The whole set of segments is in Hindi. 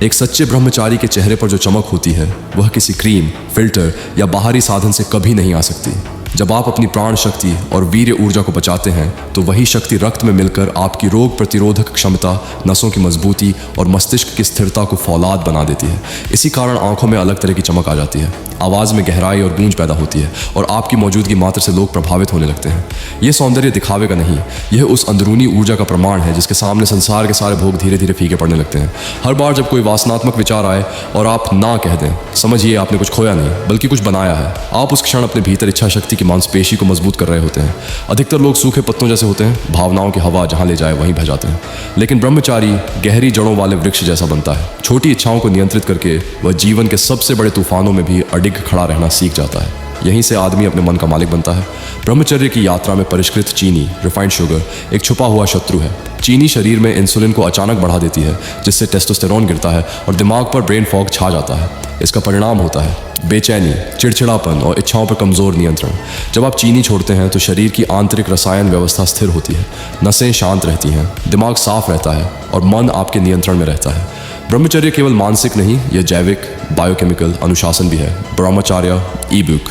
एक सच्चे ब्रह्मचारी के चेहरे पर जो चमक होती है वह किसी क्रीम, फिल्टर या बाहरी साधन से कभी नहीं आ सकती। जब आप अपनी प्राण शक्ति और वीर्य ऊर्जा को बचाते हैं तो वही शक्ति रक्त में मिलकर आपकी रोग प्रतिरोधक क्षमता, नसों की मजबूती और मस्तिष्क की स्थिरता को फौलाद बना देती है। इसी कारण आंखों में अलग तरह की चमक आ जाती है, आवाज़ में गहराई और गूंज पैदा होती है और आपकी मौजूदगी मात्र से लोग प्रभावित होने लगते हैं। यह सौंदर्य दिखावे का नहीं, यह उस अंदरूनी ऊर्जा का प्रमाण है जिसके सामने संसार के सारे भोग धीरे धीरे फीके पड़ने लगते हैं। हर बार जब कोई वासनात्मक विचार आए और आप ना कह दें, समझिए आपने कुछ खोया नहीं बल्कि कुछ बनाया है। आप उस क्षण अपने भीतर इच्छा शक्ति की मांसपेशी को मजबूत कर रहे होते हैं। अधिकतर लोग सूखे पत्तों जैसे होते हैं, भावनाओं की हवा जहां ले जाए वहीं बह जाते हैं। लेकिन ब्रह्मचारी गहरी जड़ों वाले वृक्ष जैसा बनता है। छोटी इच्छाओं को नियंत्रित करके वह जीवन के सबसे बड़े तूफानों में भी अडिग खड़ा रहना सीख जाता है। यहीं से आदमी अपने मन का मालिक बनता है। ब्रह्मचर्य की यात्रा में परिष्कृत चीनी, रिफाइंड शुगर, एक छुपा हुआ शत्रु है। चीनी शरीर में इंसुलिन को अचानक बढ़ा देती है, जिससे टेस्टोस्टेरोन गिरता है और दिमाग पर ब्रेन फॉग छा जाता है। इसका परिणाम होता है बेचैनी, चिड़चिड़ापन और इच्छाओं पर कमज़ोर नियंत्रण। जब आप चीनी छोड़ते हैं तो शरीर की आंतरिक रसायन व्यवस्था स्थिर होती है, नसें शांत रहती हैं, दिमाग साफ रहता है और मन आपके नियंत्रण में रहता है। ब्रह्मचर्य केवल मानसिक नहीं, यह जैविक, बायोकेमिकल अनुशासन भी है। ब्रह्मचर्य ई बुक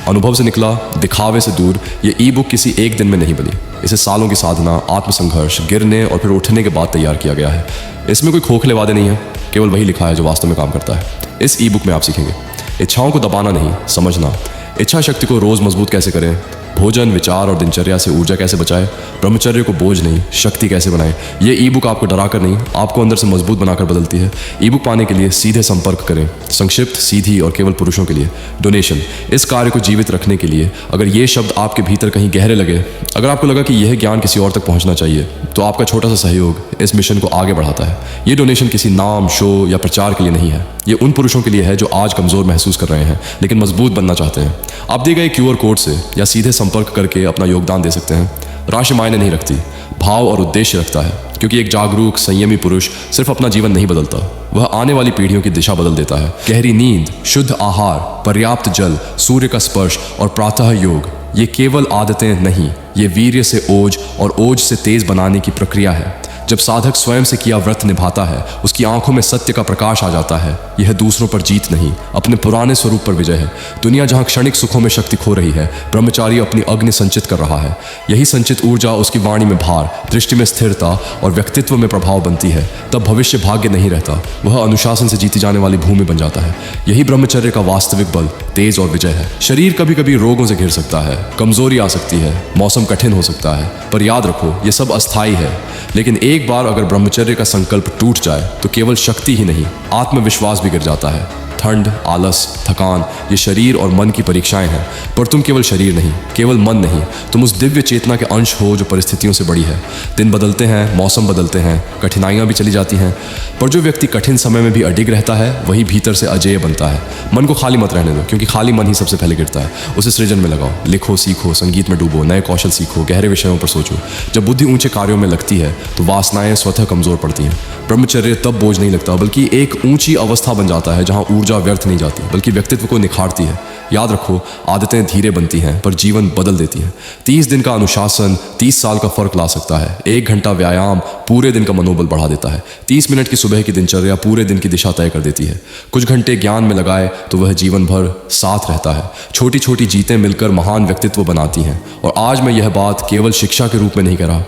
अनुभव से निकला, दिखावे से दूर। ये ई बुक किसी एक दिन में नहीं बनी, इसे सालों की साधना, आत्मसंघर्ष, गिरने और फिर उठने के बाद तैयार किया गया है। इसमें कोई खोखले वादे नहीं है, केवल वही लिखा है जो वास्तव में काम करता है। इस ई बुक में आप सीखेंगे इच्छाओं को दबाना नहीं, समझना। इच्छा शक्ति को रोज़ मजबूत कैसे करें, भोजन, विचार और दिनचर्या से ऊर्जा कैसे बचाएं, ब्रह्मचर्य को बोझ नहीं शक्ति कैसे बनाएं। ये ई बुक आपको डराकर नहीं, आपको अंदर से मजबूत बनाकर बदलती है। ई बुक पाने के लिए सीधे संपर्क करें। संक्षिप्त, सीधी और केवल पुरुषों के लिए डोनेशन। इस कार्य को जीवित रखने के लिए अगर ये शब्द आपके भीतर कहीं गहरे लगे, अगर आपको लगा कि यह ज्ञान किसी और तक पहुंचना चाहिए, तो आपका छोटा सा सहयोग इस मिशन को आगे बढ़ाता है। ये डोनेशन किसी नाम, शो या प्रचार के लिए नहीं है। ये उन पुरुषों के लिए है जो आज कमज़ोर महसूस कर रहे हैं लेकिन मजबूत बनना चाहते हैं। आप दिए गए QR कोड से या सीधे संपर्क करके अपना योगदान दे सकते हैं। राशि मायने नहीं रखती, भाव और उद्देश्य रखता है, क्योंकि एक जागरूक, संयमी पुरुष सिर्फ अपना जीवन नहीं बदलता, वह आने वाली पीढ़ियों की दिशा बदल देता है। गहरी नींद, शुद्ध आहार, पर्याप्त जल, सूर्य का स्पर्श और प्रातः योग, ये केवल आदतें नहीं, ये वीर्य से ओज और ओज से तेज बनाने की प्रक्रिया है। जब साधक स्वयं से किया व्रत निभाता है, उसकी आंखों में सत्य का प्रकाश आ जाता है। यह दूसरों पर जीत नहीं, अपने पुराने स्वरूप पर विजय है। दुनिया जहां क्षणिक सुखों में शक्ति खो रही है, ब्रह्मचारी अपनी अग्नि संचित कर रहा है। यही संचित ऊर्जा उसकी वाणी में भार, दृष्टि में स्थिरता और व्यक्तित्व में प्रभाव बनती है। तब भविष्य भाग्य नहीं रहता, वह अनुशासन से जीती जाने वाली भूमि बन जाता है। यही ब्रह्मचर्य का वास्तविक बल, तेज और विजय है। शरीर कभी कभी रोगों से घिर सकता है, कमजोरी आ सकती है, मौसम कठिन हो सकता है, पर याद रखो ये सब अस्थायी है। लेकिन एक बार अगर ब्रह्मचर्य का संकल्प टूट जाए तो केवल शक्ति ही नहीं, आत्मविश्वास भी गिर जाता है। ठंड, आलस, थकान, ये शरीर और मन की परीक्षाएं हैं, पर तुम केवल शरीर नहीं, केवल मन नहीं, तुम उस दिव्य चेतना के अंश हो जो परिस्थितियों से बड़ी है। दिन बदलते हैं, मौसम बदलते हैं, कठिनाइयां भी चली जाती हैं, पर जो व्यक्ति कठिन समय में भी अडिग रहता है वही भीतर से अजेय बनता है। मन को खाली मत रहने दो, क्योंकि खाली मन ही सबसे पहले गिरता है। उसे सृजन में लगाओ, लिखो, सीखो, संगीत में डूबो, नए कौशल सीखो, गहरे विषयों पर सोचो। जब बुद्धि ऊंचे कार्यों में लगती है तो वासनाएं स्वतः कमजोर पड़ती हैं। ब्रह्मचर्य तब बोझ नहीं लगता, बल्कि एक ऊंची अवस्था बन जाता है जहां ऊर्जा व्यर्थ नहीं जाती बल्कि व्यक्तित्व को निखारती है। याद रखो, आदतें धीरे बनती हैं पर जीवन बदल देती हैं। 30 दिन का अनुशासन 30 साल का फर्क ला सकता है। 1 घंटा व्यायाम पूरे दिन का मनोबल बढ़ा देता है। 30 मिनट की सुबह की दिनचर्या पूरे दिन की दिशा तय कर देती है। कुछ घंटे ज्ञान में लगाए तो वह जीवन भर साथ रहता है। छोटी छोटी जीतें मिलकर महान व्यक्तित्व बनाती हैं। और आज मैं यह बात केवल शिक्षा के रूप में नहीं कह रहा,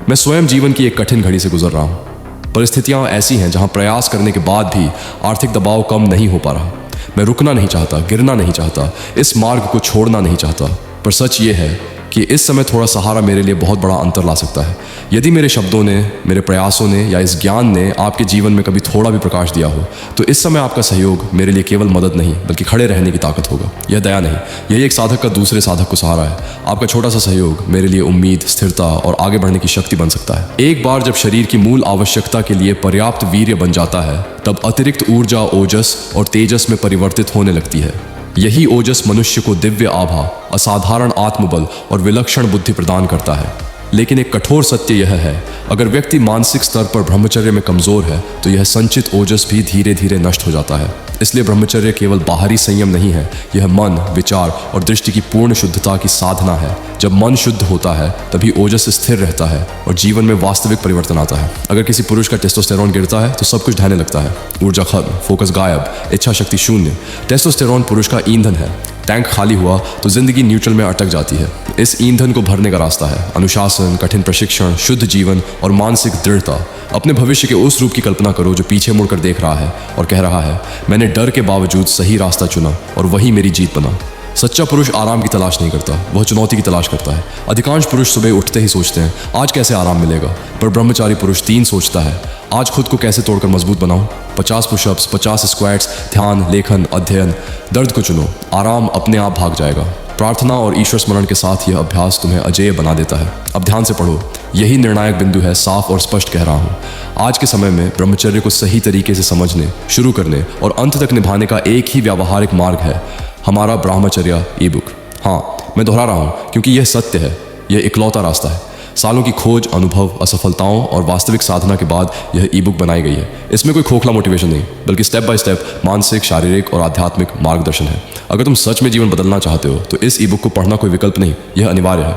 मैं स्वयं जीवन की एक कठिन घड़ी से गुजर रहा हूँ। परिस्थितियाँ ऐसी हैं जहाँ प्रयास करने के बाद भी आर्थिक दबाव कम नहीं हो पा रहा। मैं रुकना नहीं चाहता, गिरना नहीं चाहता, इस मार्ग को छोड़ना नहीं चाहता, पर सच ये है कि इस समय थोड़ा सहारा मेरे लिए बहुत बड़ा अंतर ला सकता है। यदि मेरे शब्दों ने, मेरे प्रयासों ने या इस ज्ञान ने आपके जीवन में कभी थोड़ा भी प्रकाश दिया हो, तो इस समय आपका सहयोग मेरे लिए केवल मदद नहीं बल्कि खड़े रहने की ताकत होगा। यह दया नहीं, यही एक साधक का दूसरे साधक को सहारा है। आपका छोटा सा सहयोग मेरे लिए उम्मीद, स्थिरता और आगे बढ़ने की शक्ति बन सकता है। एक बार जब शरीर की मूल आवश्यकता के लिए पर्याप्त वीर्य बन जाता है, तब अतिरिक्त ऊर्जा ओजस और तेजस में परिवर्तित होने लगती है। यही ओजस मनुष्य को दिव्य आभा, असाधारण आत्मबल और विलक्षण बुद्धि प्रदान करता है। लेकिन एक कठोर सत्य यह है, अगर व्यक्ति मानसिक स्तर पर ब्रह्मचर्य में कमजोर है तो यह संचित ओजस भी धीरे धीरे नष्ट हो जाता है। इसलिए ब्रह्मचर्य केवल बाहरी संयम नहीं है, यह मन, विचार और दृष्टि की पूर्ण शुद्धता की साधना है। जब मन शुद्ध होता है तभी ओजस स्थिर रहता है और जीवन में वास्तविक परिवर्तन आता है। अगर किसी पुरुष का टेस्टोस्टेरोन गिरता है तो सब कुछ ढहने लगता है, ऊर्जा खत्म, फोकस गायब, इच्छा शक्ति शून्य। टेस्टोस्टेरोन पुरुष का ईंधन है। टैंक खाली हुआ तो जिंदगी न्यूट्रल में अटक जाती है। इस ईंधन को भरने का रास्ता है अनुशासन, कठिन प्रशिक्षण, शुद्ध जीवन और मानसिक दृढ़ता। अपने भविष्य के उस रूप की कल्पना करो जो पीछे मुड़कर देख रहा है और कह रहा है, मैंने डर के बावजूद सही रास्ता चुना और वही मेरी जीत बना। सच्चा पुरुष आराम की तलाश नहीं करता, वह चुनौती की तलाश करता है। अधिकांश पुरुष सुबह उठते ही सोचते हैं आज कैसे आराम मिलेगा, पर ब्रह्मचारी पुरुष 3 सोचता है, आज खुद को कैसे तोड़कर मजबूत बनाऊं। 50 पुशअप्स, 50 स्क्वाट्स, ध्यान, लेखन, अध्ययन। दर्द को चुनो, आराम अपने आप भाग जाएगा। प्रार्थना और ईश्वर स्मरण के साथ यह अभ्यास तुम्हें अजेय बना देता है। अब ध्यान से पढ़ो, यही निर्णायक बिंदु है, साफ और स्पष्ट कह रहा हूँ। आज के समय में ब्रह्मचर्य को सही तरीके से समझने, शुरू करने और अंत तक निभाने का एक ही व्यावहारिक मार्ग है, हमारा ब्रह्मचर्य ई बुक। हाँ, मैं दोहरा रहा हूँ क्योंकि यह सत्य है, यह इकलौता रास्ता है। सालों की खोज, अनुभव, असफलताओं और वास्तविक साधना के बाद यह ई बुक बनाई गई है। इसमें कोई खोखला मोटिवेशन नहीं, बल्कि स्टेप बाय स्टेप मानसिक, शारीरिक और आध्यात्मिक मार्गदर्शन है। अगर तुम सच में जीवन बदलना चाहते हो तो इस ई बुक को पढ़ना कोई विकल्प नहीं, यह अनिवार्य है।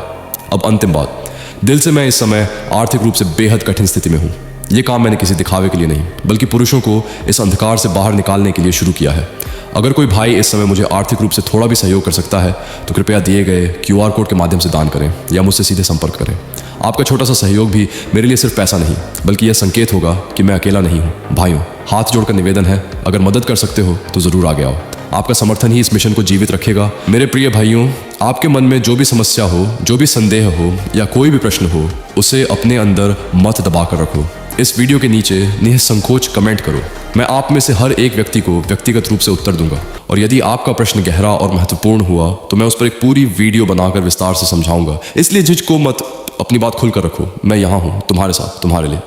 अब अंतिम बात, दिल से मैं इस समय आर्थिक रूप से बेहद कठिन स्थिति में हूँ। ये काम मैंने किसी दिखावे के लिए नहीं, बल्कि पुरुषों को इस अंधकार से बाहर निकालने के लिए शुरू किया है। अगर कोई भाई इस समय मुझे आर्थिक रूप से थोड़ा भी सहयोग कर सकता है तो कृपया दिए गए QR कोड के माध्यम से दान करें या मुझसे सीधे संपर्क करें। आपका छोटा सा सहयोग भी मेरे लिए सिर्फ पैसा नहीं, बल्कि यह संकेत होगा कि मैं अकेला नहीं हूँ। भाइयों, हाथ जोड़कर निवेदन है, अगर मदद कर सकते हो तो ज़रूर आगे आओ। आपका समर्थन ही इस मिशन को जीवित रखेगा। मेरे प्रिय भाइयों, आपके मन में जो भी समस्या हो, जो भी संदेह हो या कोई भी प्रश्न हो, उसे अपने अंदर मत दबा कर रखो। इस वीडियो के नीचे निसंकोच कमेंट करो। मैं आप में से हर एक व्यक्ति को व्यक्तिगत रूप से उत्तर दूंगा, और यदि आपका प्रश्न गहरा और महत्वपूर्ण हुआ तो मैं उस पर एक पूरी वीडियो बनाकर विस्तार से समझाऊंगा। इसलिए झिझको मत, अपनी बात खुलकर रखो। मैं यहाँ हूँ तुम्हारे साथ, तुम्हारे लिए।